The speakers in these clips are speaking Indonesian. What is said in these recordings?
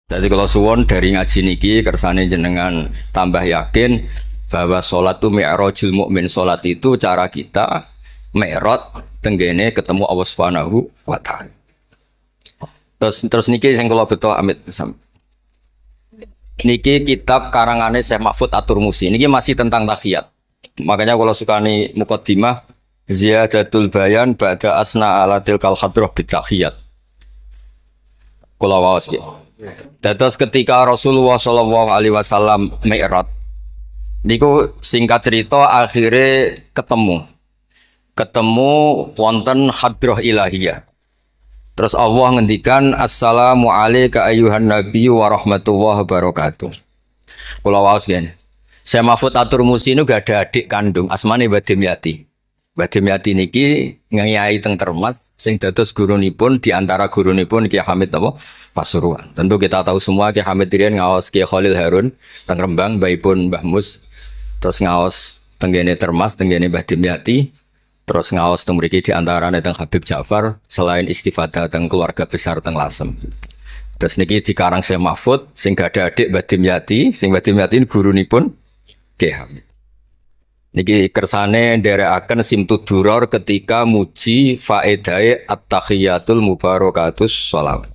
Jadi kalau suwon dari ngaji niki kersane jenengan tambah yakin bahwa sholat itu mi'rajul mukmin, sholat itu cara kita mi'raj tenggene ketemu Allah Subhanahu wa taala. Terus niki sing kula beto amit niki kitab karangane Syekh Mahfud At-Turmusi. Niki masih tentang tahiyat. Makanya kalau sukani muqaddimah ziyadatul bayan ba'da asna ala tilkal hadrah bitahiyat. Kula waos iki. Dados ketika Rasulullah sallallahu alaihi wasallam mi'raj niku singkat cerita akhirnya ketemu wonten hadrah ilahiyah. Terus Allah ngendikan assalamu alayka ayyuhan nabiyyu wa rahmatullahi wabarakatuh. Kula waos ngene. Syekh Mahfud At-Turmusi niku gak ada adik kandung asmane Mbah Dimyati. Mbah Dimyati niki ngiyai teng Termas sing dados gurunipun di antara gurunipun Ki Hamid apa Pasuruan. Tentu kita tahu semua Ki Hamid riyen ngaos Ki Khalil Harun teng Rembang, mbaipun Mbah Mus. Terus ngaos tenggene Termas, tenggene Mbah Dimyati. Terus ngaos teng mriki di antarane teng Habib Ja'far, selain istifadah teng keluarga besar teng Lasem. Terus niki dikarang Syekh Mahfud sing gak ada adik Mbah Dimyati, sing Mbah Dimyati gurunipun Ki Hamid. Niki kersane nderekaken Simtud Duror ketika muji faedahe at-tahiyatul mubarakatus sholawat.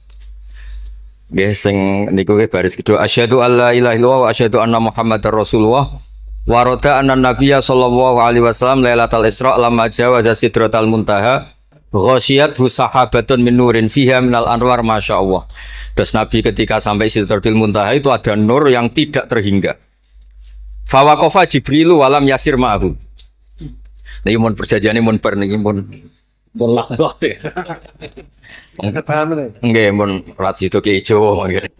Nggih sing niku baris kedua asyhadu alla ilaha illallah wa asyhadu anna muhammadar rasulullah wa rada anna nabiyya sallallahu alaihi wasallam lailatul isra lamma jawaza sidratal muntaha ghasyiyat sahabatun min nurin fiha minal anwar masyaallah. Terus Nabi ketika sampai sidratul muntaha itu ada nur yang tidak terhingga. Fawaqafa Jibrilu walam yasir ma'ahu. Niki mun perjanjiane mun per niki mun lakbah. Nggih mun rat situ ki ijo nggih.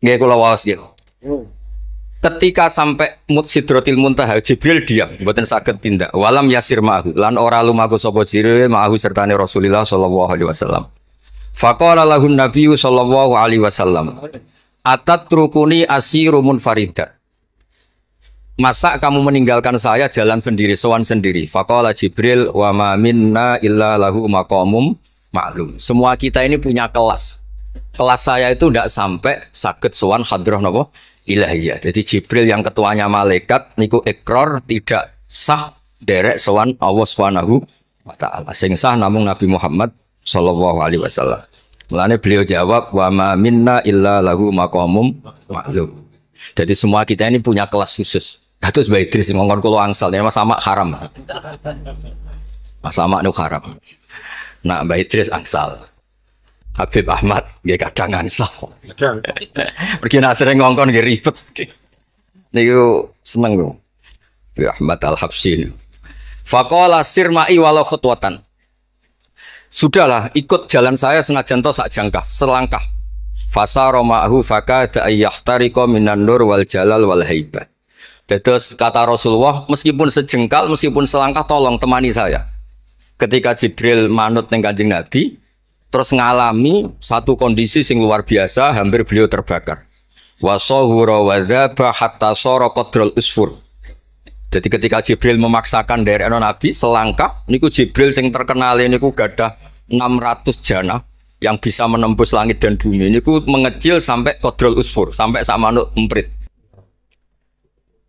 Nggih kula waos nggih. Ketika sampai Sidratil Muntaha Jibril diam, mboten saged tindak. Walam yasir ma'ahu lan ora lumaku sapa Jibril ma'ahu sertane Rasulullah sallallahu alaihi wasallam. Faqala lahun nabiyyu sallallahu alaihi wasallam atat trukuni asiru munfarida. Masa kamu meninggalkan saya jalan sendiri, sowan sendiri. Faqala Jibril wa ma minna illa lahu maqamum ma'lum. Semua kita ini punya kelas. Kelas saya itu tidak sampai saged sowan hadrah napa ilahiyah. Jadi Jibril yang ketuanya malaikat niku ikrar tidak sah derek sowan Allah Subhanahu wa taala. Sing sah namung Nabi Muhammad sallallahu alaihi wasallam. Mulane beliau jawab wa ma minna illa lahu maqamum ma'lum. Jadi semua kita ini punya kelas khusus. Terus Mbah Idris ngongkon kula angsal ya Mas Sama haram. Mas Sama nu haram. Nah Mbah Idris angsal. Habib Ahmad nggih kadang angsal. Pergi nak sering ngongkon nggih ribet. Niku seneng lho. Habib Ahmad Al-Habsyi. Faqala sirma'i walau khutwatan. Sudahlah, ikut jalan saya senajan to sak jangkah, selangkah. Fasara ma'hu fakada ayyahtariqa minan nur wal jalal wal haibah. Terus kata Rasulullah, meskipun sejengkal, meskipun selangkah tolong temani saya. Ketika Jibril manut ning Kanjeng Nabi, terus ngalami satu kondisi sing luar biasa, hampir beliau terbakar. Wasahura wa dzaba hatta sara qadrul usfur. Jadi ketika Jibril memaksakan dari Nabi selangkah, niku Jibril sing terkenal niku gadah 600 jana yang bisa menembus langit dan bumi. Niku mengecil sampai qadrul usfur, sampai sak manuk emprit.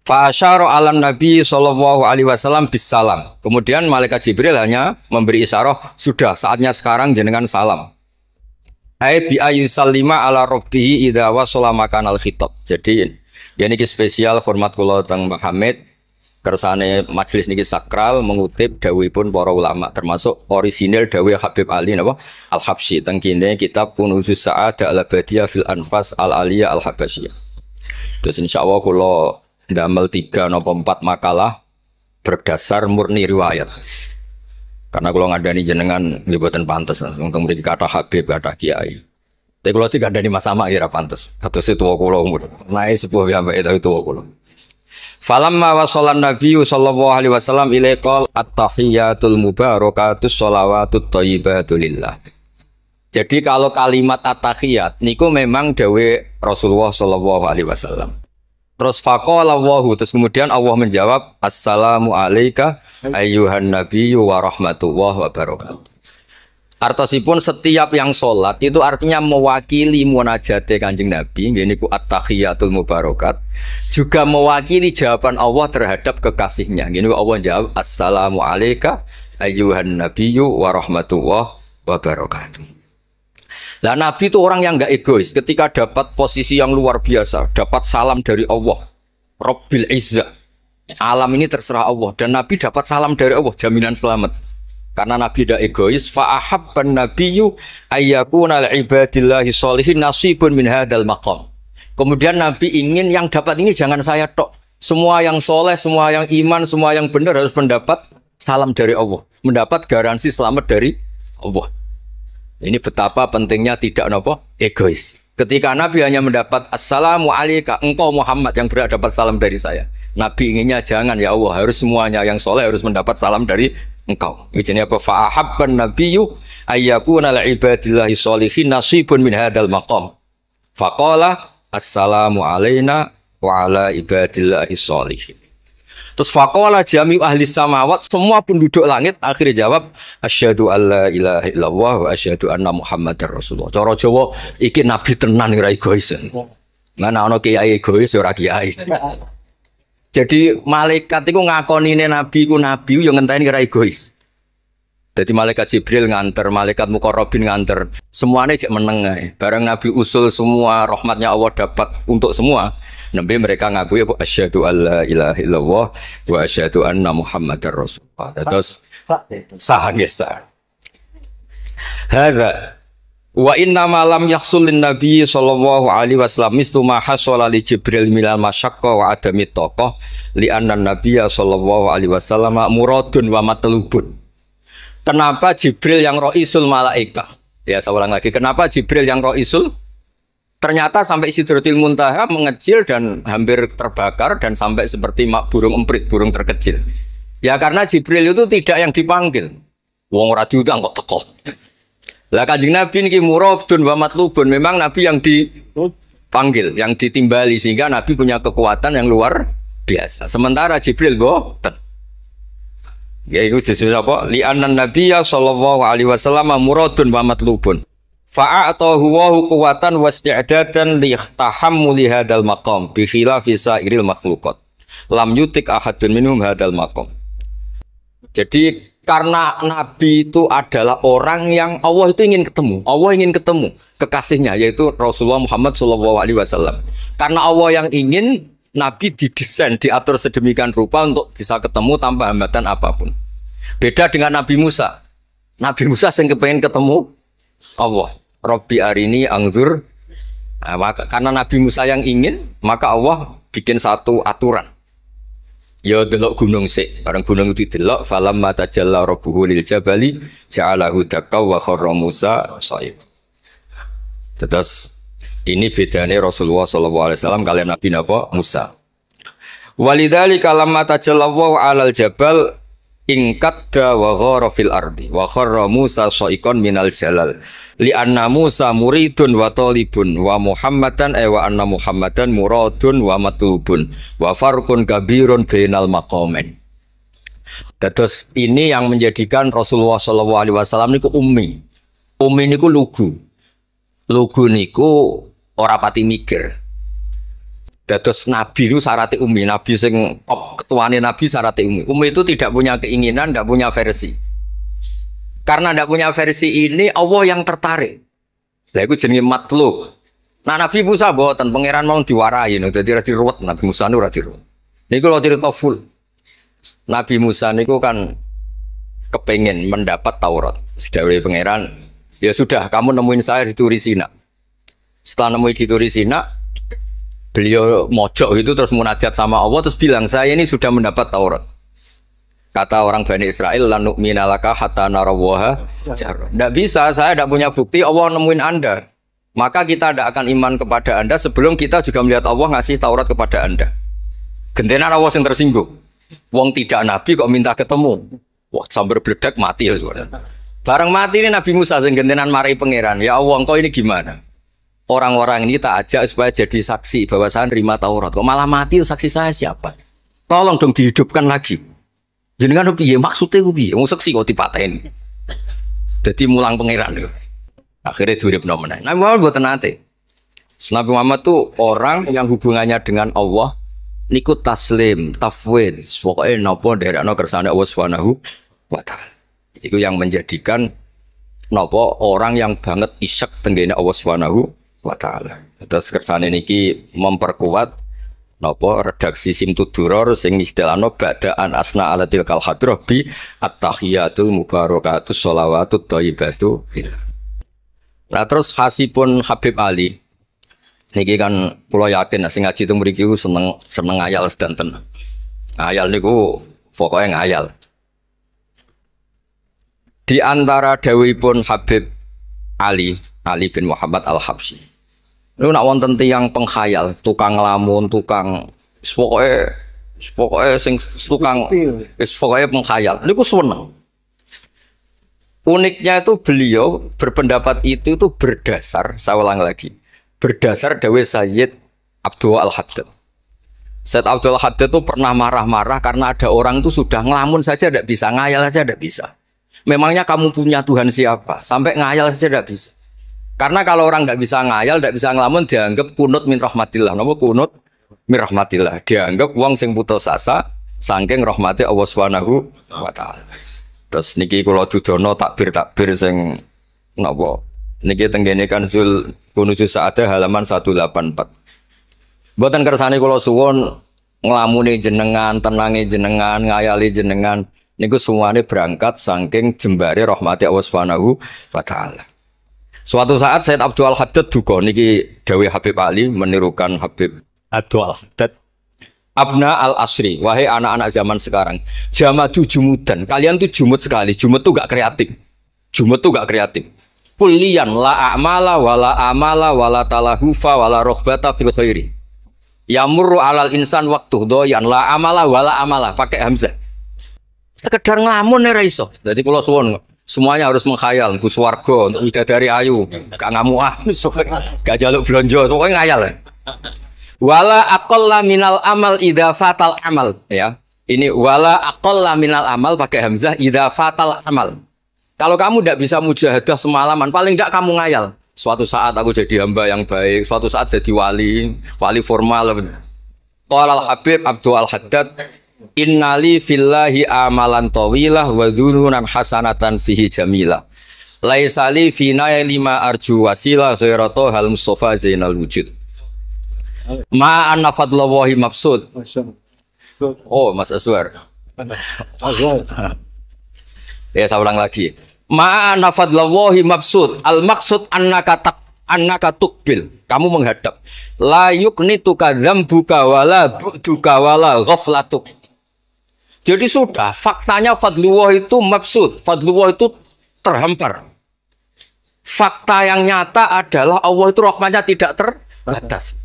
Fa asyara 'alan Nabi sallallahu alaihi wasallam bisalam. Kemudian malaikat Jibril hanya memberi isyarah, sudah saatnya sekarang jenengan salam. Ai bi ayyusallima ala rabbih idza wasala makanal khitab. Jadi ya niki spesial hormat kula teng Mbah Hamid. Kersane majelis niki sakral mengutip dawuhipun para ulama termasuk orisinil dawuh Habib Ali napa Al-Habsyi teng kene kitab Kunuzus Sa'adah Al-Abadiyah fil Anfas Al-Aliyah Al-Habasyiyah. Terus insyaallah kula ndamel 3 napa 4 makalah berdasar murni riwayat. Karena kula ngandani jenengan nggih boten pantes langsung teng mriki kathah Habib kathah kiai. Tapi kula digandani Mas Sama ya ora pantes. Kados tuwa kula umur. Nae sepuh piyambake tapi tuwa kula. Falamma wasallan nabiyyu sallallahu alaihi wasallam ilaikal at-tahiyatul mubarakatus sholawatut thayyibatu lillah. Jadi kalau kalimat at-tahiyat niku memang dawe Rasulullah sallallahu alaihi wasallam. Terus faqala Allahu, terus kemudian Allah menjawab assalamu alayka ayyuhan nabiyyu wa rahmatullahi wa barakatuh. Artosipun setiap yang sholat itu artinya mewakili munajate Kanjeng Nabi, ini ku at-tahiyatul mubarakat, juga mewakili jawaban Allah terhadap kekasihnya. Ini Allah jawab, Assalamu alayka ayyuhan nabiyyu wa rahmatullah wa barakatuh. Nah, Nabi itu orang yang enggak egois. Ketika dapat posisi yang luar biasa, dapat salam dari Allah, Rabbil Izzah, alam ini terserah Allah, dan Nabi dapat salam dari Allah, jaminan selamat. Karena Nabi tidak egois, fa'ahabban nabiyyu ayyakuna li'ibadillahi sholihin nasibun min hadzal maqam. Kemudian Nabi ingin yang dapat ini jangan saya tok. Semua yang soleh, semua yang iman, semua yang benar harus mendapat salam dari Allah, mendapat garansi selamat dari Allah. Ini betapa pentingnya tidak egois. Ketika Nabi hanya mendapat Assalamu alayka, engkau Muhammad yang berhak dapat salam dari saya. Nabi inginnya jangan, ya Allah, harus semuanya yang soleh harus mendapat salam dari engkau. Ini apa? Fa'ahabban nabiyyu ayyakuna li'ibadillahi sholihin nasibun min hadzal maqam. Faqala assalamu alayna wa ala ibadillahi sholihin. Terus faqala jami ahli samawat, semua penduduk langit akhirnya jawab asyhadu alla ilaha illallah wa asyhadu anna muhammadar rasulullah. Cara Jawa iki nabi tenan ora egois. Mana ana kiai egois ora kiai. Jadi malaikat itu ngakonine nabi ku nabi yo ngenteni ora egois. Jadi malaikat Jibril nganter, malaikat Muqarrabin nganter, semuanya cek meneng ae. Bareng Nabi usul semua rahmatnya Allah dapat untuk semua. Nabi mereka ngakui asyhadu alla ilaha illallah wa asyhadu anna muhammadar rasulullah. Terus sah nggih sah. Hadza wa inna ma lam yahsul lin nabi sallallahu alaihi wasallam mislu ma hasala li Jibril minal masyaqqa wa adami taqah li anna nabiyya sallallahu alaihi wasallam muradun wa matlubun. Kenapa Jibril yang roisul malaikat? Ya, saya ulang lagi. Kenapa Jibril yang roisul? Ternyata sampai Sidratil Muntaha mengecil dan hampir terbakar dan sampai seperti burung emprit, burung terkecil. Ya karena Jibril itu tidak yang dipanggil. Wong ora diundang kok teko. Lah Kanjeng Nabi niki muradun wa matlubun. Memang Nabi yang dipanggil, yang ditimbali sehingga Nabi punya kekuatan yang luar biasa. Sementara Jibril boten. Ya itu disebut apa? Li'annan nabiyya sallallahu alaihi wasallam muradun wa matlubun. Fa'atahu wa quwwatan wasti'dadan li tahammuli hadzal maqam bi khilafi sa'iril makhluqat. Lam yutik ahadun minhum hadzal maqam. Jadi karena Nabi itu adalah orang yang Allah itu ingin ketemu. Allah ingin ketemu kekasihnya yaitu Rasulullah Muhammad sallallahu alaihi wasallam. Karena Allah yang ingin, Nabi didesain, diatur sedemikian rupa untuk bisa ketemu tanpa hambatan apapun. Beda dengan Nabi Musa. Nabi Musa yang kepengen ketemu Allah. Rabbi arini angzur. Nah, karena Nabi Musa yang ingin, maka Allah bikin satu aturan. Ya delok gunung sik. Bareng gunung itu delok, falamma tajalla rabbuhu lil jabali ja'alahu dakka wa kharra Musa shaib. Terus ini bedanya Rasulullah SAW kalian Nabi Musa. Walidzalika lamma tajallallahu 'alal jabal ingkadda wa ghara fil ardi wa kharra Musa sha'iqan minal jalal li anna Musa muridun wa talibun wa Muhammadan wa anna Muhammadan muradun wa matlubun wa farqun kabirun bainal maqamain. Terus ini yang menjadikan Rasulullah SAW niku ummi. Ummi niku lugu. Lugu niku ora pati mikir. Dados Nabi itu syaratnya ummi. Nabi sing top ketuane Nabi syaratnya ummi. Ummi itu tidak punya keinginan, tidak punya versi. Karena tidak punya versi ini Allah yang tertarik. Lah iku jenenge matlub. Nah Nabi Musa mboten pangeran mau diwarai no, dadi ora diruwet Nabi Musa ora diruwet. Niku lho cerita full. Nabi Musa niku kan kepengen mendapat Taurat. Sedawuhe pangeran, ya sudah kamu nemuin saya di Turi Sina. Setelah nemuin di Turi Sina, beliau mojok itu terus munajat sama Allah terus bilang saya ini sudah mendapat Taurat. Kata orang Bani Israel, la nu'mina laka hatta narawaha jarra. Tidak bisa, saya tidak punya bukti Allah nemuin Anda. Maka kita tidak akan iman kepada Anda sebelum kita juga melihat Allah ngasih Taurat kepada Anda. Gentenan Allah yang tersinggung. Wong tidak Nabi kok minta ketemu. Wah, sambar beledak mati ya. Bareng mati ini Nabi Musa yang gentenan marahi pangeran. Ya Allah, engkau ini gimana? Orang-orang ini tak ajak supaya jadi saksi bahwa saya nerima Taurat. Kok malah mati saksi saya siapa? Tolong dong dihidupkan lagi. Jenengan piye maksudnya piye? Wong saksi kok dipateni. Jadi mulang pangeran lho. Akhirnya diuripno meneh. Nabi Muhammad mboten nate. Nabi Muhammad tuh orang yang hubungannya dengan Allah niku taslim, tafwid, pokoknya napa nderekno kersane Allah Subhanahu wa taala. Itu yang menjadikan napa orang yang banget isyak tenggene Allah Subhanahu wa taala. Terus kersane niki memperkuat napa redaksi Simtuduror sing istilahno ba'daan asna alatil kal hadroh bi at-tahiyatul mubarakatus sholawatut thayyibatu. Nah terus khasipun Habib Ali niki kan kula yakin sing ngaji teng mriki seneng ngayal sedanten. Ngayal niku pokoke ngayal. Di antara dawuhipun Habib Ali bin Muhammad Al-Habsyi. Niku nak wonten tiyang penghayal, tukang lamun, tukang pokoke sing tukang pokoke penghayal. Niku seneng. Uniknya itu beliau berpendapat itu berdasar, saya ulang lagi, berdasar dawuh Sayyid Abdul Al-Haddad. Sayyid Abdul Al-Haddad itu pernah marah-marah karena ada orang itu sudah ngelamun saja tidak bisa, ngayal saja tidak bisa. Memangnya kamu punya Tuhan siapa? Sampai ngayal saja tidak bisa. Karena kalau orang nggak bisa ngayal, tidak bisa ngelamun, dianggap kunut min rahmatillah. Napa kunut min rahmatillah? Dianggap wong sing putus asa saking rahmati Allah Subhanahu wa taala. Terus niki kula dudono takbir sing napa niki tenggene Kanzul Kunuzul Sa'adah halaman 184. Mboten kersane kula suwun nglamune jenengan, tenange jenengan, ngayali jenengan niku semuanya berangkat saking jembare rahmati Allah Subhanahu wa taala. Suatu saat Sayyid Abdul Haddad duka niki dawuh Habib Ali menirukan Habib Abdul Haddad. Abna al-asri, wahai anak-anak zaman sekarang, jamadu jumudan, kalian tuh jumud sekali, jumud tuh gak kreatif, jumud tuh gak kreatif. Kulian la a'mala wala talahufa wala rohbata fil khairi. Yamurru alal insan waktu doyan la amala wala amala pakai hamzah. Sekedar ngelamun ora iso. Jadi kula suwun semuanya harus menghayal, Gus Warga untuk bidadari ayu, gak ngamuah, gak jaluk blonjo, pokoknya ngayal. Wala aqalla minal amal idza fatal amal, ya. Ini wala aqalla minal amal pakai hamzah idza fatal amal. Kalau kamu tidak bisa mujahadah semalaman, paling tidak kamu ngayal. Suatu saat aku jadi hamba yang baik, suatu saat jadi wali formal. Qala al-Habib Abdul Al-Haddad, innali fillahi amalan tawilah wa dhununan hasanatan fihi jamilah. Laisali fina lima arju wasilah ghairatu hal Mustafa Zainal Wujud. Ma'anna fadlawahi mabsud. Oh, Mas Aswar. Ya, saya ulang lagi. Ma'anna fadlawahi mabsud. Al-maksud annaka tukbil. Kamu menghadap. La yuknituka dzambuka wala bu'duka wala ghaflatuk. Jadi sudah, faktanya fadlullah itu mabsud. Fadlullah itu terhampar. Fakta yang nyata adalah Allah itu rahmatnya tidak terbatas.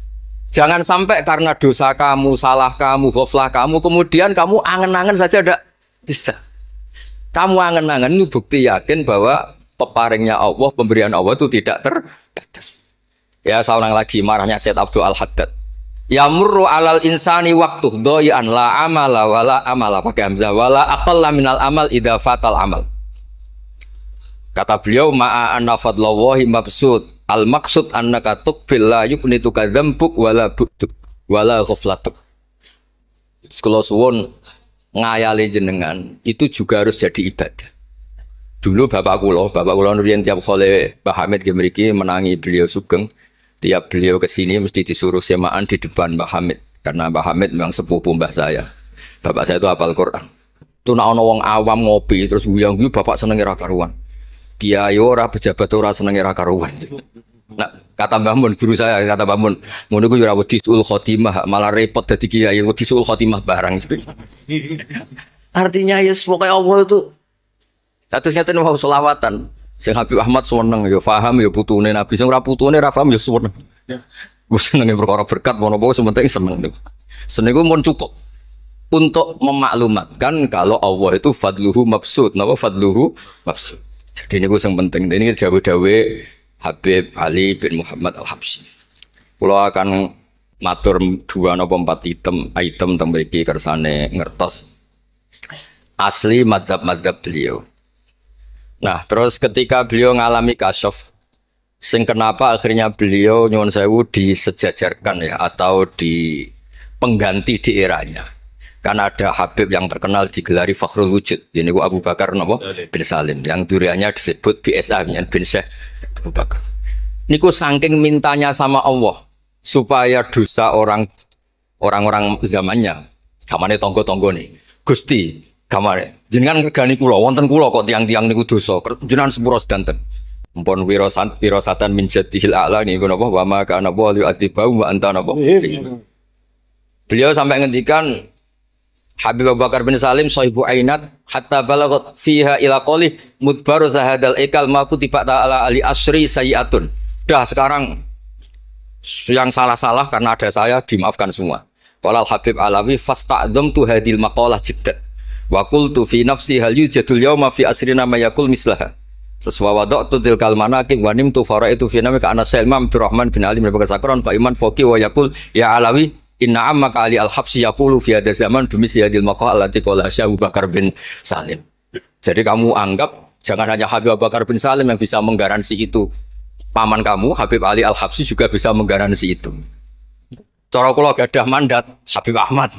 Jangan sampai karena dosa kamu, salah kamu, ghaflah kamu, kemudian kamu angen-angen saja tidak bisa. Kamu angen-angen itu bukti yakin bahwa peparingnya Allah, pemberian Allah itu tidak terbatas. Ya, saya ulang lagi marahnya Sayyid Abdul Al-Haddad. Yamurru alal insani waktu doyan la amala wala amala pakai hamzah wala aqalla minal amal idza fatal amal. Kata beliau ma'a anna fadlawahi mabsud. Al-maksud annaka tuqbil la yuknituka dzambuk wala bu'duk wala ghaflatuk. Kalau suwun ngayali jenengan itu juga harus jadi ibadah. Dulu bapak kula nurian tiap kali Mbah Hamid mriki menangi beliau sugeng, tiap beliau kesini mesti disuruh semaan di depan Mbah Hamid karena Mbah Hamid memang sepupu mbah saya. Bapak saya itu hafal Quran. Itu nak ana wong awam ngopi terus guyang-guyu bapak seneng ra karuan. Kiai ora pejabat ora seneng ra karuan. Nah, kata Mbah Mun guru saya, kata Mbah Mun, ngono ku yo ora wedi sul khotimah, malah repot dadi kiai wedi sul khotimah barang. Artinya ya pokoke Allah itu kados ngeten wae selawatan. Sing Habib Ahmad seneng ya paham ya putune Nabi, sing ora putune ra paham ya seneng. Wis senenge perkara berkat mono-mono sementing seneng. Seneng ku mun cukup untuk memaklumatkan kalau Allah itu fadluhu mabsud. Napa fadluhu mabsud? Jadi ini yang penting. Ini dawuh-dawuh Habib Ali bin Muhammad Al-Habsyi. Kalau akan matur 2 atau 4 item tentang mriki kersane ngertos asli madhab beliau. Nah, terus ketika beliau ngalami kasyaf, sing kenapa akhirnya beliau nyuwun sewu disejajarkan ya atau di pengganti di eranya. Karena ada Habib yang terkenal digelari Fakhrul Wujud. Ini Abu Bakar napa? Bin Salim. Yang duriannya disebut BSA bin Syekh Abu Bakar. Niku saking mintanya sama Allah supaya dosa orang-orang zamannya, kamane tonggo-tonggo nih. Gusti, kamane jenengan ngregani kula, wonten kula kok tiang-tiang niku dosa. Jenengan sepuro sedanten. Mpun wirosatan min jadihil a'la niku napa wa ma kana wa li'atibau wa anta napa. Beliau sampai ngendikan Habib Abu Bakar bin Salim sahibu ainat hatta balagot fiha ila qoli mudbaru zahadal ikal maku tiba ta'ala ali asri sayiatun. Dah sekarang yang salah-salah karena ada saya dimaafkan semua. Qala Habib Alawi fasta'dzamtu hadil maqalah jiddan wa qultu fi nafsi hal yujadul yawma fi asrina ma yaqul mislaha. Terus wa wada'tu tilkal manaqib wa nimtu faraitu fi namika ana Imam Abdurrahman bin Ali bin Bakar Sakron Pak Iman Foki wa yaqul ya Alawi inna amma kali al-habsi yaqulu fi hadha zaman bimisi hadil maqal allati qala Abu Bakar bin Salim. Jadi kamu anggap jangan hanya Habib Abu Bakar bin Salim yang bisa menggaransi itu. Paman kamu Habib Ali Al-Habsi juga bisa menggaransi itu. Cara kula gadah mandat Habib Ahmad.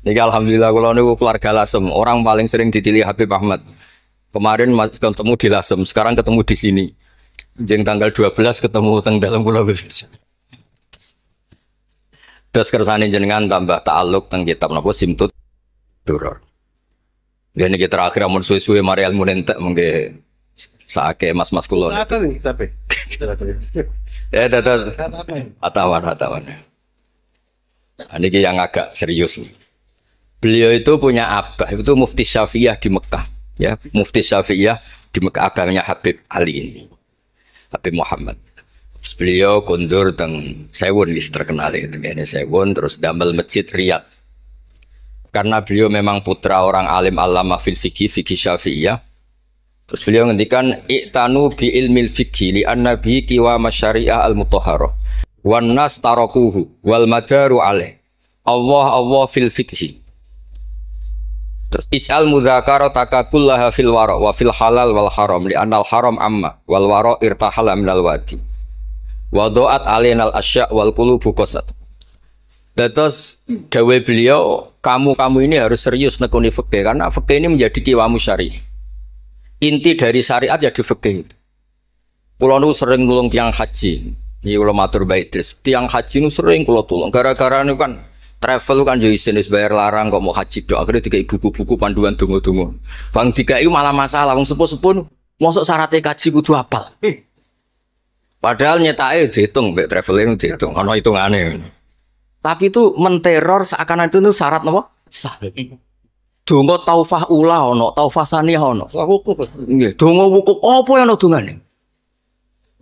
Niki alhamdulillah kula niku keluarga Lasem, orang paling sering dipilih Habib Ahmad. Kemarin ketemu di Lasem, sekarang ketemu di sini. Jeng tanggal 12 ketemu teng dalam Pulau Bebes. Terus kersane jenengan tambah ta'aluk teng kitab napa Simtut Duror. Dene iki terakhir amun suwe-suwe mari ilmu entek mengke saake mas-mas kula. Ya dados atawan. Niki yang agak serius nih. Beliau itu punya abah itu Mufti Syafi'iyah di Mekah, ya, Mufti Syafi'iyah di Mekah abahnya Habib Ali ini. Habib Muhammad. Terus beliau kundur teng Sewun wis terkenal itu kene Sewun terus damel masjid Riyadh. Karena beliau memang putra orang alim alama fil fikih Syafi'iyah. Terus beliau ngendikan i'tanu bi ilmil fikih li anna bihi qiwa masyari'ah al mutahharah wan nas tarakuhu wal madaru alaih. Allah fil fikih. Terus ij'al mudzakarata kullaha fil wara wa fil halal wal haram li anal haram amma wal wara irtahala minal wadi. Wadoat alinal asya wal qulubu qasat. Terus dawe beliau, kamu ini harus serius nekuni fikih karena fikih ini menjadi kiwamu syari. Inti dari syariat ya di fikih. Kula nu sering nulung tiang haji. Iki kula matur bae terus. Tiang haji nu sering kula tulung. Gara-gara niku kan travel kan yo isin wis bayar larang kok mau haji dok. Akhirnya dikai buku-buku panduan donga-donga. Bang dikai malah masalah wong sepuh-sepuh mosok syaratnya kaji kudu hafal. Padahal nyetake dihitung, mbek traveling dihitung, ana hitungane. Tapi itu menteror seakan itu syarat napa? Sah. Donga taufah ula ana, taufah saniyah ana. Wukuf. Nggih, donga wukuf apa yang ana dongane?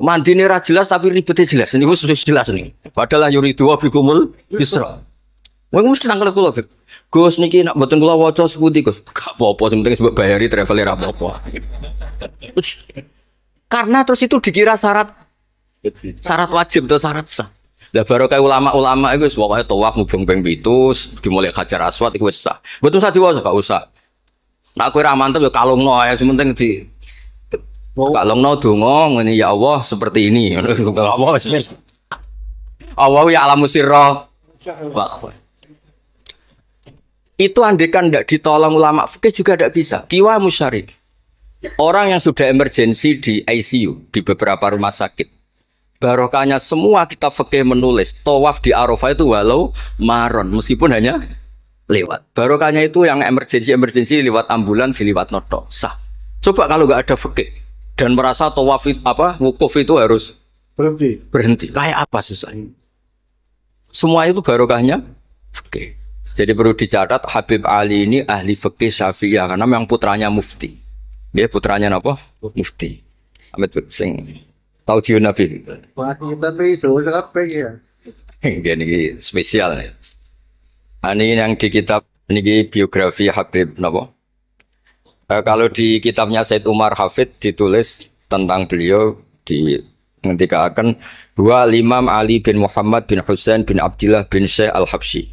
Mandine ra jelas tapi ribete jelas. Niku sudah jelas nih. Padahal yuridu wa bikumul yusra. Wong mesti tangkel kula, Beb. Gus niki nek mboten kula waca sepundi, Gus. Gak apa-apa, sing penting mbok bayari traveler apa-apa. Karena terus itu dikira syarat wajib atau syarat sah. Lah baru kayak ulama-ulama itu pokoknya tawaf mubeng ping 7 dimulai Hajar Aswad itu sah. Betul usah diwasa gak usah. Nah aku ra mantep ya kalungno ya sementing di kalungno donga ngene ya Allah seperti ini. Allah bismillah. Allah ya alamu sirra. Itu andekan tidak ditolong ulama fikih juga tidak bisa. Kiwa musyrik. Orang yang sudah emergensi di ICU di beberapa rumah sakit. Barokahnya semua kita fikih menulis tawaf di Arafah itu walau maron meskipun hanya lewat. Barokahnya itu yang emergensi lewat ambulan diliwat noto sah. Coba kalau nggak ada fikih dan merasa tawaf wukuf itu harus berhenti. Kayak apa susah? Semua itu barokahnya fikih. Jadi perlu dicatat Habib Ali ini ahli fikih Syafi'iyah karena memang putranya mufti. Dia putranya apa? Mufti. Ahmed sing tahu jiwa Nabi. Wah, kita itu apa ya? Ini spesial nih. Ini yang di kitab ini biografi Habib Nabo. Kalau di kitabnya Said Umar Hafid ditulis tentang beliau di ketika akan dua Imam Ali bin Muhammad bin Husain bin Abdullah bin Syekh Al-Habsyi.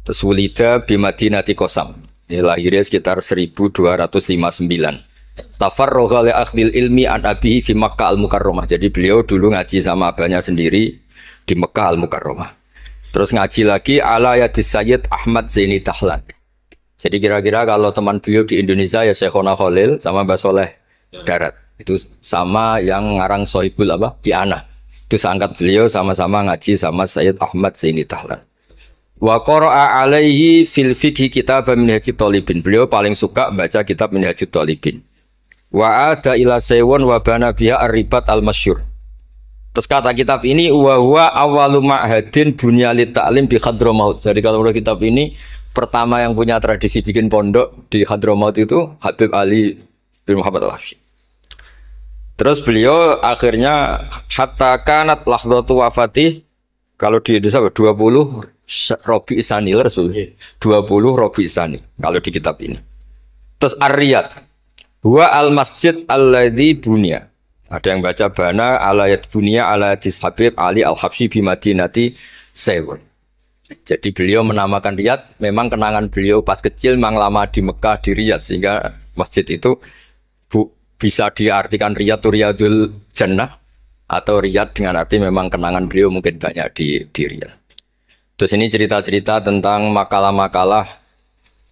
Terus wulida bi Madinati Qasam. Lahirnya sekitar 1259. tafarragha li akhdil ilmi an abihi fi Makkah al-Mukarramah. Jadi beliau dulu ngaji sama abahnya sendiri di Mekah al-Mukarramah. Terus ngaji lagi ala yadis Sayyid Ahmad Zaini Dahlan. Jadi kira-kira kalau teman beliau di Indonesia ya Syekhona Khalil sama Mbah Soleh Darat. Itu sama yang ngarang Sohibul apa? Bi'ana. Itu seangkat beliau sama-sama ngaji sama Sayyid Ahmad Zaini Dahlan. Wa qara'a alaihi fil fiqhi kitab Minhajut Thalibin. Beliau paling suka baca kitab Minhajut Thalibin. Wa ada ila saywon wa bana biha ar-ribat al-masyhur. Terus kata kitab ini wa huwa awwalu ma'hadin bunyalit ta'lim bi Hadramaut. Jadi kalau menurut kitab ini pertama yang punya tradisi bikin pondok di Hadramaut itu Habib Ali bin Muhammad Al-Habsyi. Terus beliau akhirnya hatta kanat lahdatu wafati, kalau di Indonesia 20 Robi Isani, 20 Robi Isani kalau di kitab ini. Terus Ar-Riyad huwa al-masjid alladzi bunya. Ada yang baca bana alayat bunya ala Habib Ali Al-Habsyi bi Madinati Saywon. Jadi beliau menamakan Riyadh, memang kenangan beliau pas kecil memang lama di Mekah di Riyadh, sehingga masjid itu bisa diartikan Riyadh itu Riyadul Jannah, atau Riyadh dengan arti memang kenangan beliau mungkin banyak di Riyadh. Terus ini cerita-cerita tentang makalah-makalah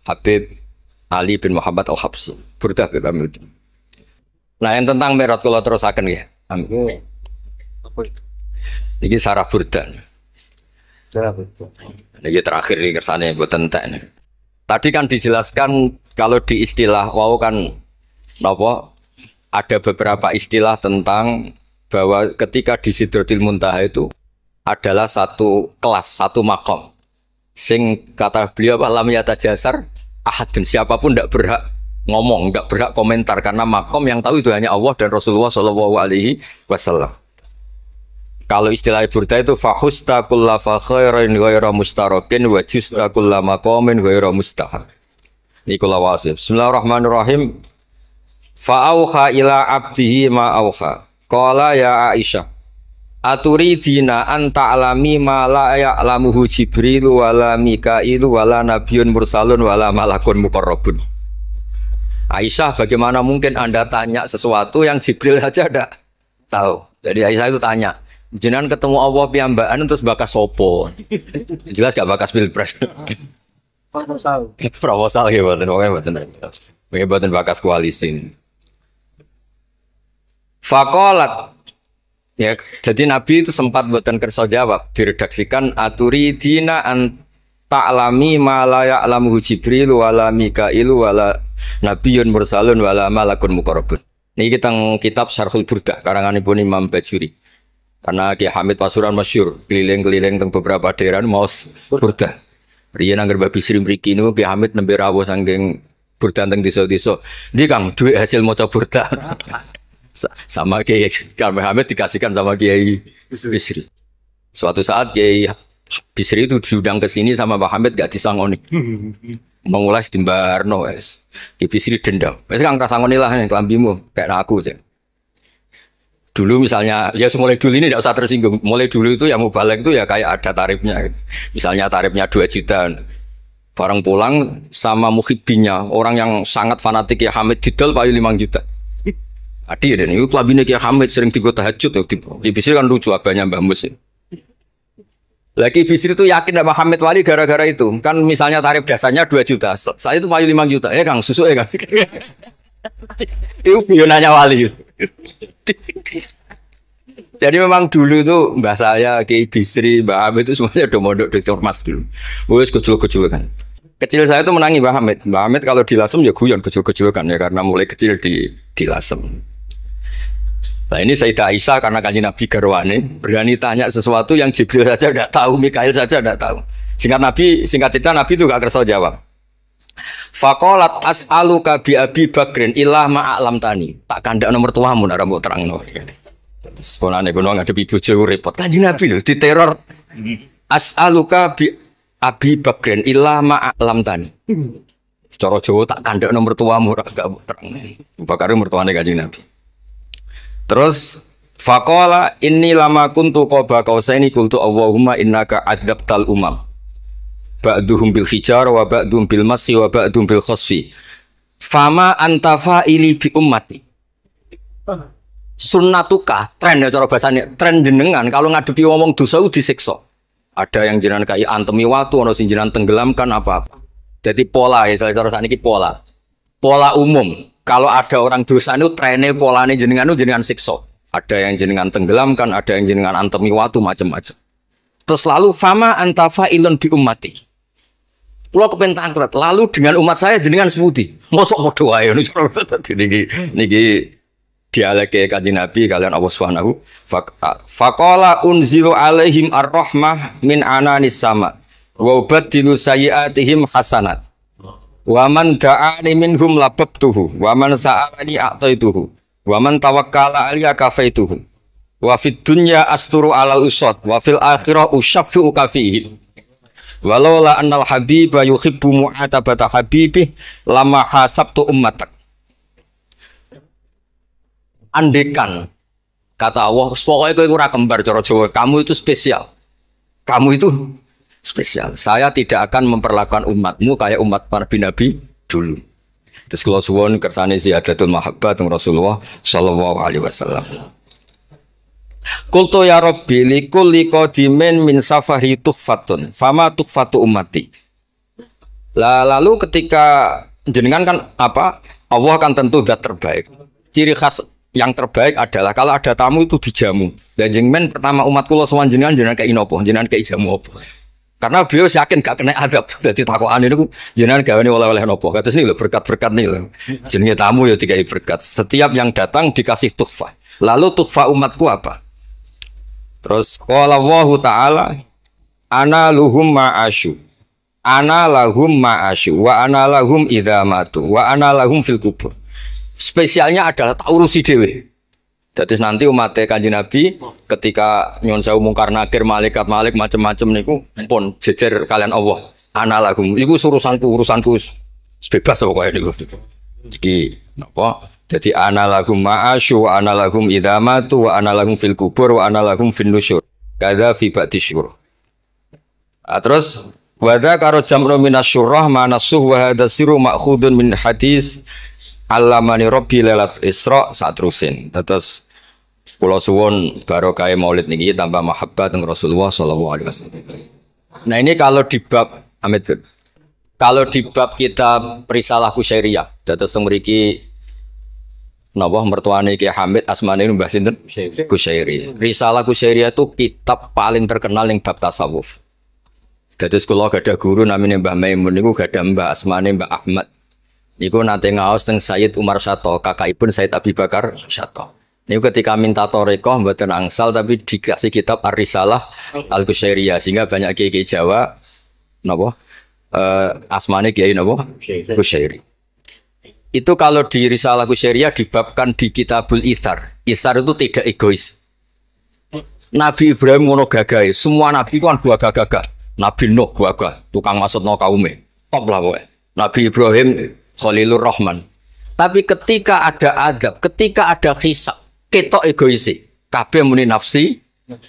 Habib Ali bin Muhammad Al-Habsyi. Burdah Habib Amil. Nah yang tentang Mi'raj kalau terusaken ya. Amin. Apa itu? Ini sarah burdah. Sarah burdah. Ini terakhir nih kersane mboten entek. Tadi kan dijelaskan kalau di istilah wau kan napa ada beberapa istilah tentang bahwa ketika di Sidratil Muntaha itu adalah satu kelas, satu makom. Sing kata beliau apa lam yatajasar ahadun, siapapun tidak berhak ngomong, tidak berhak komentar karena makom yang tahu itu hanya Allah dan Rasulullah Shallallahu Alaihi Wasallam. Kalau istilah burda itu fahusta kulla fakhairin ghairu mustarakin wa justa kulla maqamin ghairu mustahab. Ini kula wasif. Bismillahirrahmanirrahim. Fa'auha ila abdihi ma auha. Qala ya Aisyah, aturidina an ta'lami ma la ya'lamuhu Jibril wala Mikailu wala nabiyyun mursalun wala malakun muqarrabun. Aisyah, bagaimana mungkin Anda tanya sesuatu yang Jibril saja tidak tahu? Jadi Aisyah itu tanya, jenengan ketemu Allah piyambakan terus bakas sopo? Jelas gak bakas pilpres. Proposal. Proposal ya mboten, mboten bakas koalisi. Faqalat, ya, jadi Nabi itu sempat mboten kersa jawab, diredaksikan aturidina an ta'lami ma la ya'lamuhu Jibril wala Mikailu wala nabiyyun mursalun wala malakun muqarrabun. Niki teng kitab Syarhul Burdah karanganipun Imam Bajuri. Karena Ki Hamid Pasuruan masyhur keliling-keliling teng beberapa daerah maos Burdah. Riyen angger Mbak Bisri mriki niku Ki Hamid nembe rawuh saking Burdah teng desa-desa. Ndi Kang duit hasil maca Burdah. Sama Kiai Kamil Hamid dikasihkan sama Kiai Bisri. Suatu saat Kiai Bisri itu diundang ke sini sama Pak Hamid gak disangoni. Mengulas di Mbarno wes. Kiai Bisri dendam. Wes Kang rasangoni lah yang kelambimu kayak aku aja. Dulu misalnya ya mulai dulu ini tidak usah tersinggung. Mulai dulu itu yang mau balik itu ya kayak ada tarifnya. Misalnya tarifnya 2 juta. Barang pulang sama muhibbinya orang yang sangat fanatik ya Hamid didol payu 5 juta. Adi dan itu kelabine Kiai Hamid sering tiga tahajud ya. Ki Bisri kan lucu abahnya Mbah Mus. Lagi Bisri itu yakin sama Hamid Wali gara-gara itu. Kan misalnya tarif dasarnya 2 juta. Saya itu payu 5 juta. Ya Kang susu ya Kang. Itu bionanya Wali. Jadi memang dulu itu mbah saya, Kiai Bisri, Mbah Hamid itu semuanya udah mondok Dr. Mas dulu. Wes kecil-kecil kan. Kecil saya itu menangi Mbah Hamid. Mbah Hamid kalau di Lasem ya guyon kecil-kecil kan ya karena mulai kecil di Lasem. Nah ini Sayyidah Aisyah karena kanjeng Nabi garwane berani tanya sesuatu yang Jibril saja tidak tahu, Mikail saja tidak tahu. Singkat cerita Nabi itu gak kersa jawab. Faqalat as'aluka bi Abi Bakrin illah ma'alam tani. Tak kandak nomor tuamu nak rambut terangno. Sekolahane kono ngadepi bojo repot. Kanjeng Nabi lho diteror. As'aluka bi Abi Bakrin illah ma'alam tani. Cara Jawa tak kandak nomor tuamu gak terang. Bakare mertuane kanjeng Nabi. Terus faqala inni lama kuntu qaba qausaini qultu Allahumma innaka adzabtal umam ba'duhum bil hijar wa ba'dhum bil masi wa ba'dhum bil khasfi Fama antafa ili bi ummati. Sunnatuka, tren ya cara bahasanya, tren jenengan kalau ngadepi ngomong dosa disiksa. Ada yang jenengan kayak antemi watu, ono sing jenengan tenggelamkan apa-apa. Jadi pola ya, cara sakniki pola. Pola umum. Kalau ada orang dosa itu trennya polanya jenengan itu jenengan siksa. Ada yang jenengan tenggelamkan, ada yang jenengan antemi watu macam-macam. Terus lalu fama antafa ilun bi ummati. Pulau kepen tangkret, lalu dengan umat saya jenengan semudi. Mosok podo wae niki dialeke Kanjeng Nabi kalian Allah Subhanahu faqala unzilu alaihim ar-rahmah min ananis sama wa ubaddilu sayyi'atihim hasanat wa man da'ani minhum lababtuhu wa man sa'alani a'taituhu wa man tawakkala alayya kafaituhu wa fid dunya asturu alal usad wa fil akhirah usyaffi'u kafihi walau la annal habiba yuhibbu mu'atabata habibih lama hasabtu ummatak. Andekan kata Allah, pokoknya kowe ora kembar cara Jawa, kamu itu spesial. Kamu itu spesial. Saya tidak akan memperlakukan umatmu kayak umat para nabi dulu. Terus kalau suwon kersane ziyadatul mahabbah teng Rasulullah sallallahu alaihi wasallam. Qultu ya Rabbi likulli qadimin min safari tuhfatun fama tuhfatu ummati. Lalu ketika jenengan kan apa? Allah kan tentu zat terbaik. Ciri khas yang terbaik adalah kalau ada tamu itu dijamu. Dan jenengan pertama umat kula sowan jenengan kayak inopo, jenengan kayak jamu apa. Karena beliau yakin gak kena adab. Jadi takokan itu jenengan gawane oleh-oleh nopo. Kata sini lho berkat-berkat nih lho. Jenenge tamu ya dikai berkat. Setiap yang datang dikasih tuhfah. Lalu tuhfah umatku apa? Terus qala Allahu taala ana luhum ma'asyu. Ana lahum ma'asyu wa ana lahum idza matu wa ana lahum fil kubur. Spesialnya adalah tak urusi dewe. Jadi nanti umat Kanjeng Nabi ketika nyon sewu mungkar nakir malaikat macam-macam niku pun jejer kalian Allah. Ana lahum iku urusanku bebas pokoknya niku. Iki napa? Jadi ana lahum ma'asyu wa ana lahum idza matu wa ana lahum fil kubur wa ana lahum fin nusyur. Kadza fi ba'disyur. Terus wa dzakara jam'u minasyurrah ma nasuh wa hadza sirru ma'khudun min hadis Allamani Rabbi lailat Isra saat terusin. Terus kula suwun barokah maulid niki tambah mahabbah teng Rasulullah sallallahu alaihi wasallam. Nah ini kalau di bab kitab Risalah Kusyairiyah, dados teng mriki napa mertuane Ki Hamid asmane Mbah sinten? Kusyairi. Risalah Kusyairiyah itu kitab paling terkenal ning bab tasawuf. Dados kula gadah guru namanya Mbah Maimun niku gadah Mbah asmane Mbah Ahmad. Niku nate ngaos teng Sayyid Umar Syato, kakakipun Sayyid Abi Bakar Syato. Niku ketika minta thariqah mboten angsal tapi dikasih kitab Ar-Risalah Al-Kusyairiyah sehingga banyak kiai Jawa napa asmane kiai napa Kusyairi. Itu kalau di Risalah Kusyairiyah dibabkan di Kitabul Itsar. Itsar itu tidak egois. Nabi Ibrahim ngono gagahe, semua nabi kan gagah-gagah. Nabi Nuh gagah, tukang maksudno kaume. Top lah kowe. Nabi Ibrahim Khalilur Rahman. Tapi ketika ada adab, ketika ada hisab, ketok egoisi. Kabeh muni nafsi.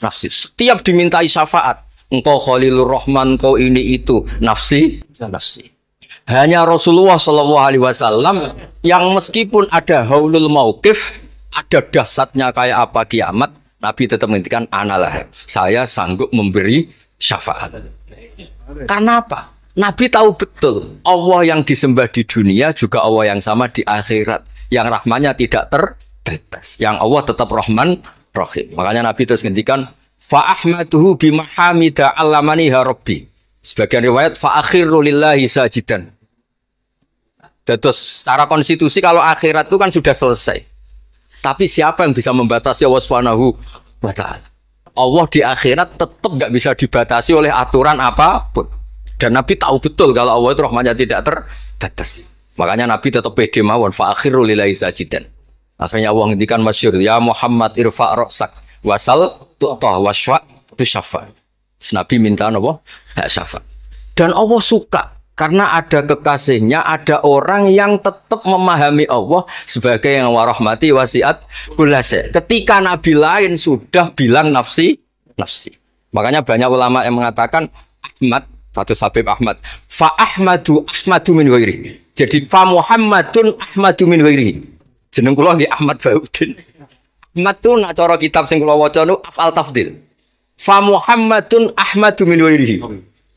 Setiap dimintai syafaat, engkau Khalilur Rahman, engkau ini itu, nafsi. Hanya Rasulullah Shallallahu Alaihi Wasallam yang meskipun ada haulul mauqif, ada dahsyatnya kayak apa kiamat, Nabi tetap menghentikan analah. Saya sanggup memberi syafaat. Karena apa? Nabi tahu betul Allah yang disembah di dunia juga Allah yang sama di akhirat, yang rahmannya tidak terbatas, yang Allah tetap Rahman Rahim. Makanya Nabi terus ngendikan fa ahmaduhu bi mahamida allamani rabbi. Sebagian riwayat fa akhiru lillahi sajidan. Terus secara konstitusi kalau akhirat itu kan sudah selesai. Tapi siapa yang bisa membatasi Allah Subhanahu wa taala? Allah di akhirat tetap nggak bisa dibatasi oleh aturan apapun. Dan Nabi tahu betul kalau Allah itu rahmatnya tidak terbatas. Makanya Nabi tetap pede mawon fa akhiru lillahi sajidan. Akhirnya Allah ngendikan masyhur ya Muhammad irfa' ra'sak wasal tu'ta wasfa' tusyafa. Nabi minta apa? Hak syafaat. Dan Allah suka karena ada kekasihnya, ada orang yang tetap memahami Allah sebagai yang warahmati wasiat kullase. Ketika Nabi lain sudah bilang nafsi. Makanya banyak ulama yang mengatakan Ahmad Fatus Habib Ahmad fa ahmadu min ghairi. Jadi fa Muhammadun Ahmadu min ghairihi. Jeneng kula nggih Ahmad Baudin. Ahmad tuh nak cara kitab sing kula waca nu afal tafdil. Fa Muhammadun Ahmadu min ghairihi.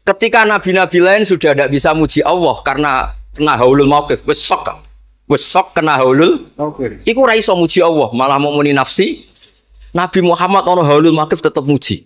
Ketika nabi-nabi lain sudah tidak bisa muji Allah karena kena haulul mauqif, wis sok kena haulul. Iku ra iso muji Allah, malah mau muni nafsi. Nabi Muhammad ono haulul mauqif tetap muji.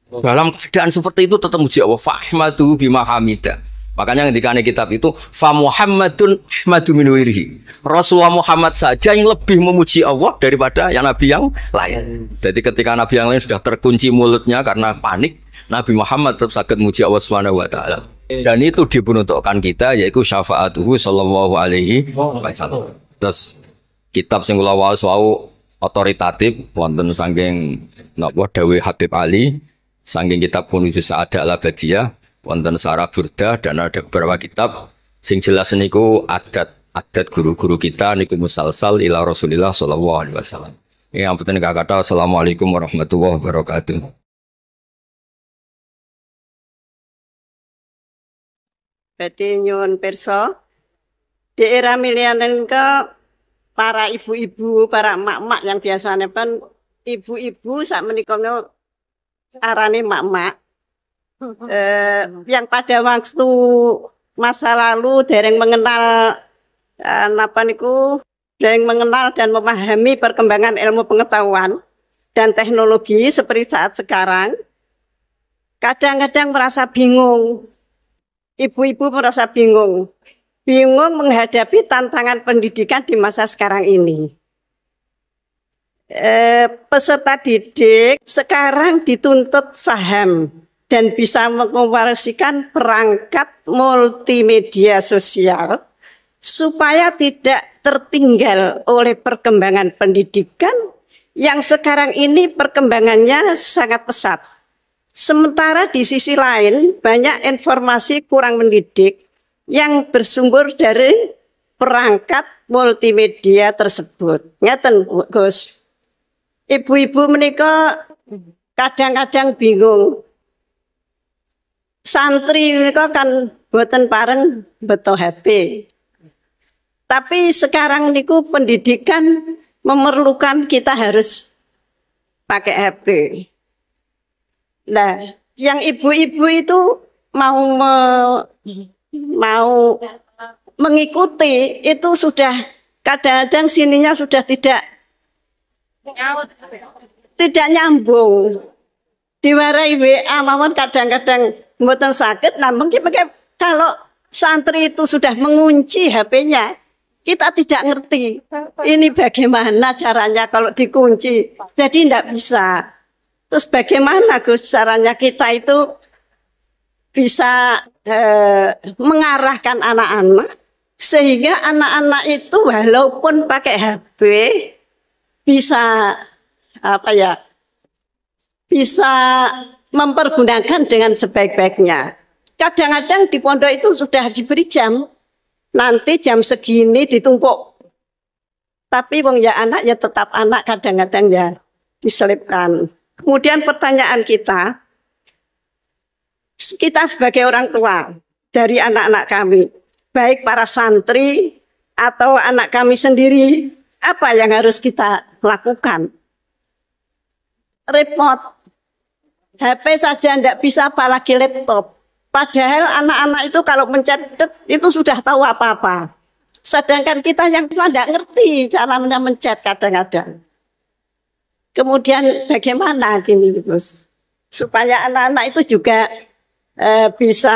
Dalam keadaan seperti itu tetap muji Allah. Fa ahmadu bima hamida. Makanya ketika kitab itu fa Muhammadun Ahmadu min ghairihi. Rasulullah Muhammad saja yang lebih memuji Allah daripada yang nabi yang lain. Jadi ketika nabi yang lain sudah terkunci mulutnya karena panik, Nabi Muhammad tetap sakit muji Allah Subhanahu wa taala. Dan itu dibentukkan kita yaitu syafaatuhu sallallahu alaihi wasallam. Terus kitab sing kula waos wau otoritatif wonten saking napa dawuh Habib Ali, saking kitab Kunuzus Sa'adah Al-Abadiyah, wonten Sarah Burda dan ada beberapa kitab sing jelas niku adat guru-guru kita niku musalsal ila Rasulillah sallallahu alaihi wasallam. Yang penting kata assalamualaikum warahmatullahi wabarakatuh. Badhe nyuwun pirsa, di era milenial ke para ibu-ibu, para emak-emak yang biasanya kan ibu-ibu sak menika arane emak-emak. Yang pada waktu masa lalu dereng mengenal dereng mengenal dan memahami perkembangan ilmu pengetahuan dan teknologi seperti saat sekarang, kadang-kadang merasa bingung. Ibu-ibu merasa bingung menghadapi tantangan pendidikan di masa sekarang ini. Peserta didik sekarang dituntut paham dan bisa mengoperasikan perangkat multimedia sosial supaya tidak tertinggal oleh perkembangan pendidikan yang sekarang ini perkembangannya sangat pesat. Sementara di sisi lain banyak informasi kurang mendidik yang bersumber dari perangkat multimedia tersebut. Ngeten Gus. Ibu-ibu menika kadang-kadang bingung. Santri menika kan boten pareng beto HP. Tapi sekarang niku pendidikan memerlukan kita harus pakai HP. Nah, yang ibu-ibu itu mau mengikuti itu sudah kadang-kadang sininya sudah tidak nyambung. Diwarai WA mawon kadang-kadang mboten sakit, namun kalau santri itu sudah mengunci HP-nya, kita tidak ngerti ini bagaimana caranya kalau dikunci, jadi tidak bisa. Terus bagaimana Gus caranya kita itu bisa mengarahkan anak-anak sehingga anak-anak itu walaupun pakai HP bisa bisa mempergunakan dengan sebaik-baiknya. Kadang-kadang di pondok itu sudah diberi jam, nanti jam segini ditumpuk. Tapi wong ya anak ya tetap anak, kadang-kadang ya diselipkan. Kemudian pertanyaan kita sebagai orang tua dari anak-anak kami, baik para santri atau anak kami sendiri, apa yang harus kita lakukan? Repot, HP saja tidak bisa apalagi laptop. Padahal anak-anak itu kalau mencet itu sudah tahu apa-apa. Sedangkan kita yang tua tidak ngerti caranya mencet kadang-kadang. Kemudian bagaimana gini Gus? Supaya anak-anak itu juga bisa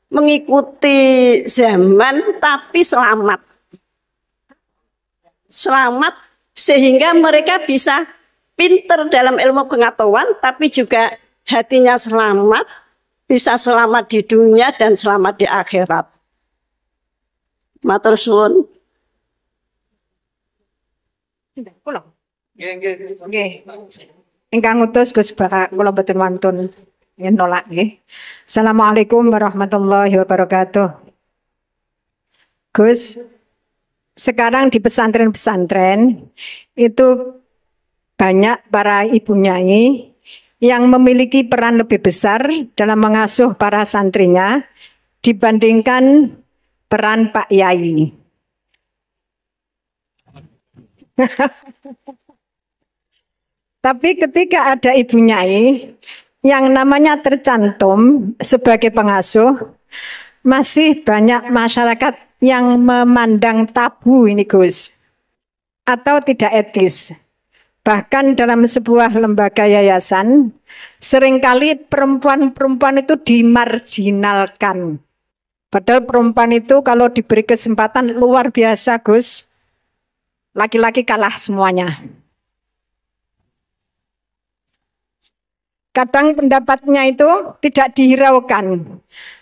mengikuti zaman tapi selamat sehingga mereka bisa pinter dalam ilmu pengetahuan tapi juga hatinya selamat, bisa selamat di dunia dan selamat di akhirat. Matur suwun. Nggih. Ingkang utus Gus Barak kula boten wantun yen nolak nggih. Assalamualaikum warahmatullahi wabarakatuh. Gus, sekarang di pesantren-pesantren itu banyak para ibu nyai yang memiliki peran lebih besar dalam mengasuh para santrinya dibandingkan peran Pak Yai. Tapi ketika ada Ibu Nyai yang namanya tercantum sebagai pengasuh, masih banyak masyarakat yang memandang tabu ini Gus, atau tidak etis. Bahkan dalam sebuah lembaga yayasan, seringkali perempuan-perempuan itu dimarginalkan. Padahal perempuan itu kalau diberi kesempatan luar biasa Gus, laki-laki kalah semuanya. Kadang pendapatnya itu tidak dihiraukan,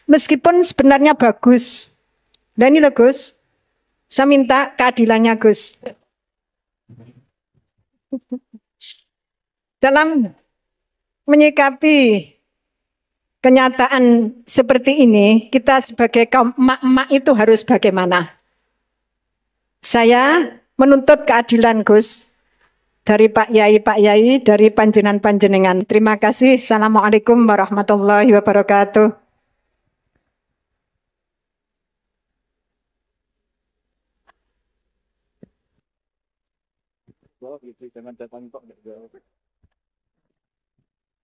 meskipun sebenarnya bagus. Dan ini loh Gus, saya minta keadilannya Gus. Dalam menyikapi kenyataan seperti ini, kita sebagai kaum emak-emak itu harus bagaimana? Saya menuntut keadilan Gus, dari Pak Yai, dari panjenengan-panjenengan. Terima kasih. Assalamualaikum warahmatullahi wabarakatuh.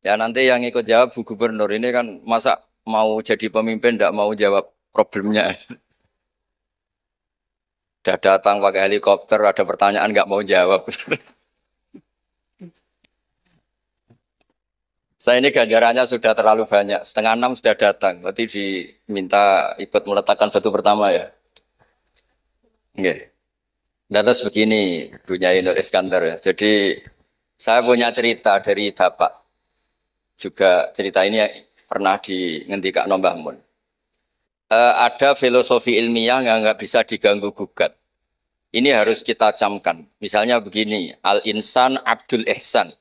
Ya nanti yang ikut jawab Bu Gubernur ini kan masa mau jadi pemimpin tidak mau jawab problemnya. Udah datang pakai helikopter, ada pertanyaan nggak mau jawab. Saya ini ganjarannya sudah terlalu banyak, 5:30 sudah datang, berarti diminta ikut meletakkan batu pertama ya. Oke. Nah, terus begini, Bu Nyai Nur Iskandar ya. Jadi saya punya cerita dari Bapak. Juga cerita ini pernah dihentikan Mbah Mun. Ada filosofi ilmiah yang nggak bisa diganggu gugat. Ini harus kita camkan. Misalnya begini, al-insan abdul ihsan.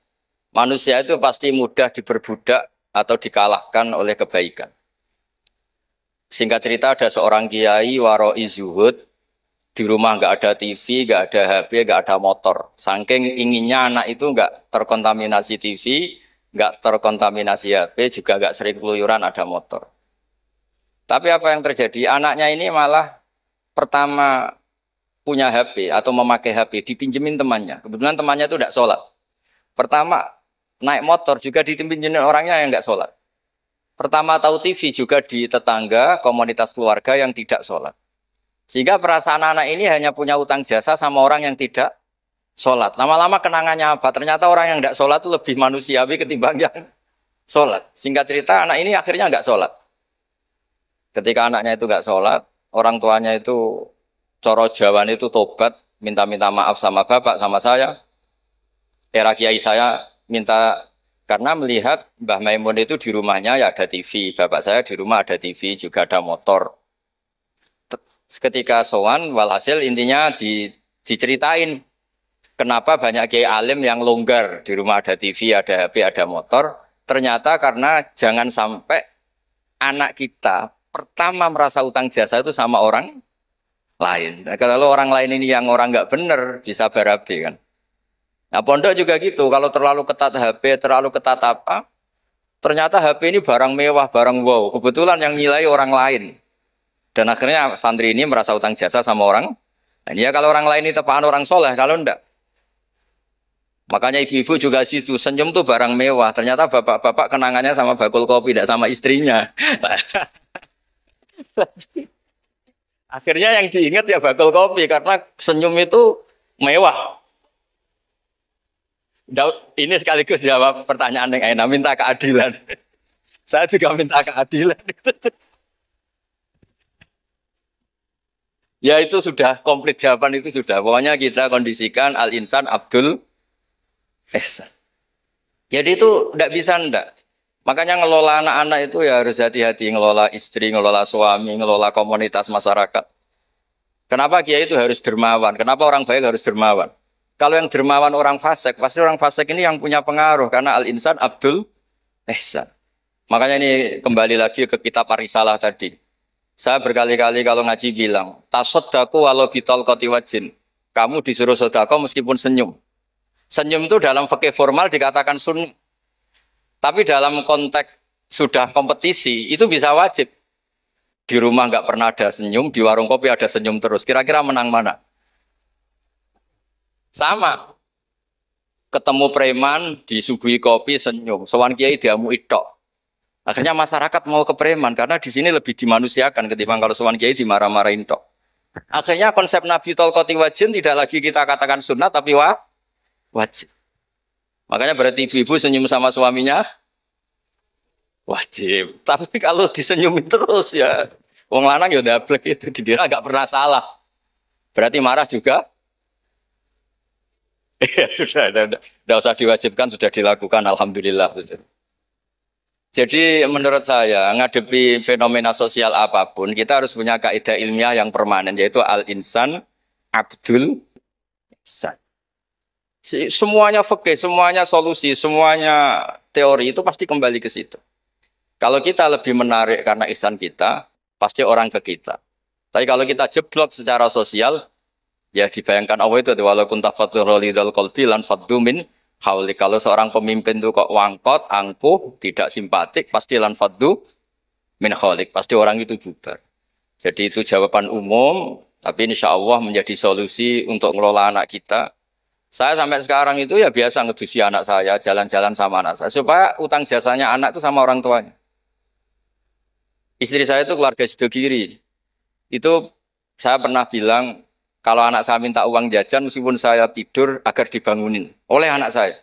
Manusia itu pasti mudah diperbudak atau dikalahkan oleh kebaikan. Singkat cerita ada seorang kiai waroi zuhud, di rumah nggak ada TV, nggak ada HP, nggak ada motor. Saking inginnya anak itu nggak terkontaminasi TV, nggak terkontaminasi HP, juga nggak sering keluyuran ada motor. Tapi apa yang terjadi? Anaknya ini malah pertama punya HP atau memakai HP, dipinjemin temannya. Kebetulan temannya itu tidak sholat. Pertama naik motor juga dipinjemin orangnya yang nggak sholat. Pertama tahu TV juga di tetangga, komunitas keluarga yang tidak sholat. Sehingga perasaan anak ini hanya punya utang jasa sama orang yang tidak sholat. Lama-lama kenangannya apa? Ternyata orang yang tidak sholat itu lebih manusiawi ketimbang yang sholat. Singkat cerita anak ini akhirnya nggak sholat. Ketika anaknya itu nggak sholat, orang tuanya itu coro Jawan itu tobat, minta-minta maaf sama bapak, sama saya. Era kiai saya minta, karena melihat Mbah Maimun itu di rumahnya ya ada TV, bapak saya di rumah ada TV, juga ada motor. Ketika sowan, walhasil intinya diceritain kenapa banyak kiai alim yang longgar di rumah ada TV, ada HP, ada motor. Ternyata karena jangan sampai anak kita pertama merasa utang jasa itu sama orang lain. Nah, kalau orang lain ini yang orang nggak benar bisa berabe kan. Nah pondok juga gitu, kalau terlalu ketat HP, terlalu ketat apa, ternyata HP ini barang mewah, barang wow. Kebetulan yang nilai orang lain. Dan akhirnya santri ini merasa utang jasa sama orang. Nah, ya kalau orang lain ini tepaan orang soleh, kalau enggak. Makanya ibu-ibu juga situ, senyum tuh barang mewah. Ternyata bapak-bapak kenangannya sama bakul kopi, tidak sama istrinya. Akhirnya yang diingat ya bakul kopi, karena senyum itu mewah. Ini sekaligus jawab pertanyaan yang enak, minta keadilan. Saya juga minta keadilan. Ya itu sudah komplit jawaban itu sudah. Pokoknya kita kondisikan al-insan abdul ihsan. Jadi itu tidak bisa ndak. Makanya ngelola anak-anak itu ya harus hati-hati, ngelola istri, ngelola suami, ngelola komunitas masyarakat. Kenapa kiai itu harus dermawan? Kenapa orang baik harus dermawan? Kalau yang dermawan orang fasik, pasti orang fasik ini yang punya pengaruh karena al-insan abdul ihsan. Makanya ini kembali lagi ke kitab Ar-Risalah tadi. Saya berkali-kali kalau ngaji bilang, tasodaku walau bitolkoti wajin. Kamu disuruh sodako meskipun senyum. Senyum itu dalam fikih formal dikatakan sunnah. Tapi dalam konteks sudah kompetisi, itu bisa wajib. Di rumah nggak pernah ada senyum, di warung kopi ada senyum terus. Kira-kira menang mana? Sama. Ketemu preman, disuguhi kopi, senyum. Sowan kiai diamu tok. Akhirnya masyarakat mau ke preman, karena di sini lebih dimanusiakan ketimbang kalau sowan kiai dimarah-marahin tok. Akhirnya konsep Nabi Tolkoti Wajin tidak lagi kita katakan sunnah, tapi wajib. Makanya berarti ibu-ibu senyum sama suaminya wajib. Tapi kalau disenyumin terus ya, wong lanang ya dablek itu dikira nggak pernah salah. Berarti marah juga. Ya sudah, tidak usah diwajibkan, sudah dilakukan, alhamdulillah. Jadi menurut saya ngadepi fenomena sosial apapun kita harus punya kaidah ilmiah yang permanen, yaitu al-insan abdul insan. Semuanya fikih, semuanya solusi, semuanya teori itu pasti kembali ke situ. Kalau kita lebih menarik karena ihsan kita, pasti orang ke kita. Tapi kalau kita jeblok secara sosial, ya dibayangkan Allah itu walau kunta faturolidal qalbi lan faddu min hauli. Kalau seorang pemimpin itu kok wangkot, angkuh, tidak simpatik, pasti lan faddu min haulik, pasti orang itu bubar. Jadi itu jawaban umum, tapi insya Allah menjadi solusi untuk mengelola anak kita. Saya sampai sekarang itu ya biasa ngedusi anak saya, jalan-jalan sama anak saya, supaya utang jasanya anak itu sama orang tuanya. Istri saya itu keluarga Sidogiri. Itu saya pernah bilang, kalau anak saya minta uang jajan, meskipun saya tidur agar dibangunin oleh anak saya.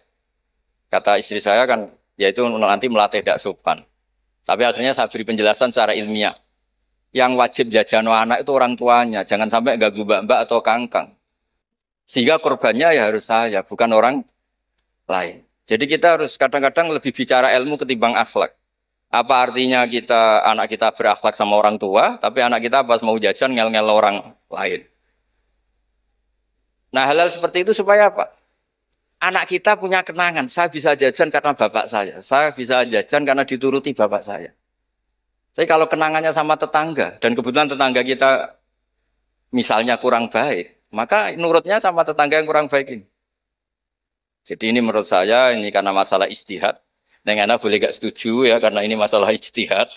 Kata istri saya kan, yaitu nanti melatih tidak sopan. Tapi akhirnya saya beri penjelasan secara ilmiah. Yang wajib jajan anak itu orang tuanya, jangan sampai ganggu mbak-mbak atau kangkang. Sehingga korbannya ya harus saya, bukan orang lain. Jadi kita harus kadang-kadang lebih bicara ilmu ketimbang akhlak. Apa artinya anak kita berakhlak sama orang tua, tapi anak kita pas mau jajan ngel-ngel orang lain. Nah hal-hal seperti itu supaya apa? Anak kita punya kenangan, saya bisa jajan karena bapak saya bisa jajan karena dituruti bapak saya. Tapi kalau kenangannya sama tetangga, dan kebetulan tetangga kita misalnya kurang baik, maka nurutnya sama tetangga yang kurang baik ini. Jadi ini menurut saya, ini karena masalah ijtihad. Neng anak boleh gak setuju ya, karena ini masalah ijtihad.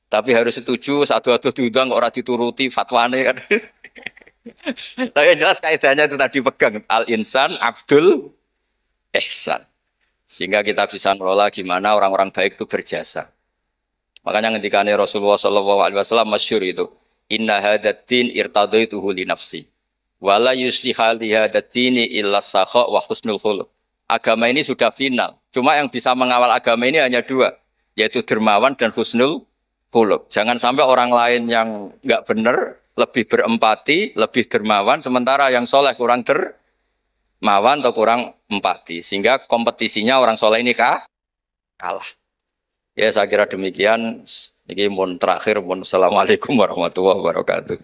Tapi harus setuju, satu-satu diundang, orang dituruti, fatwane kan. Tapi yang jelas kaidahnya itu tadi pegang. Al-insan abdul ihsan. Sehingga kita bisa mengelola gimana orang-orang baik itu berjasa. Makanya ngendikane Rasulullah SAW masyhur itu. Inna hadatin irtadaituhu li nafsi. Wala yusliha li hadatini illa sakha wa husnul khuluq. Agama ini sudah final. Cuma yang bisa mengawal agama ini hanya dua. Yaitu dermawan dan husnul khuluq. Jangan sampai orang lain yang nggak benar lebih berempati, lebih dermawan. Sementara yang soleh kurang dermawan atau kurang empati. Sehingga kompetisinya orang soleh ini kalah. Ya saya kira demikian. Ini mohon terakhir. Assalamualaikum warahmatullahi wabarakatuh.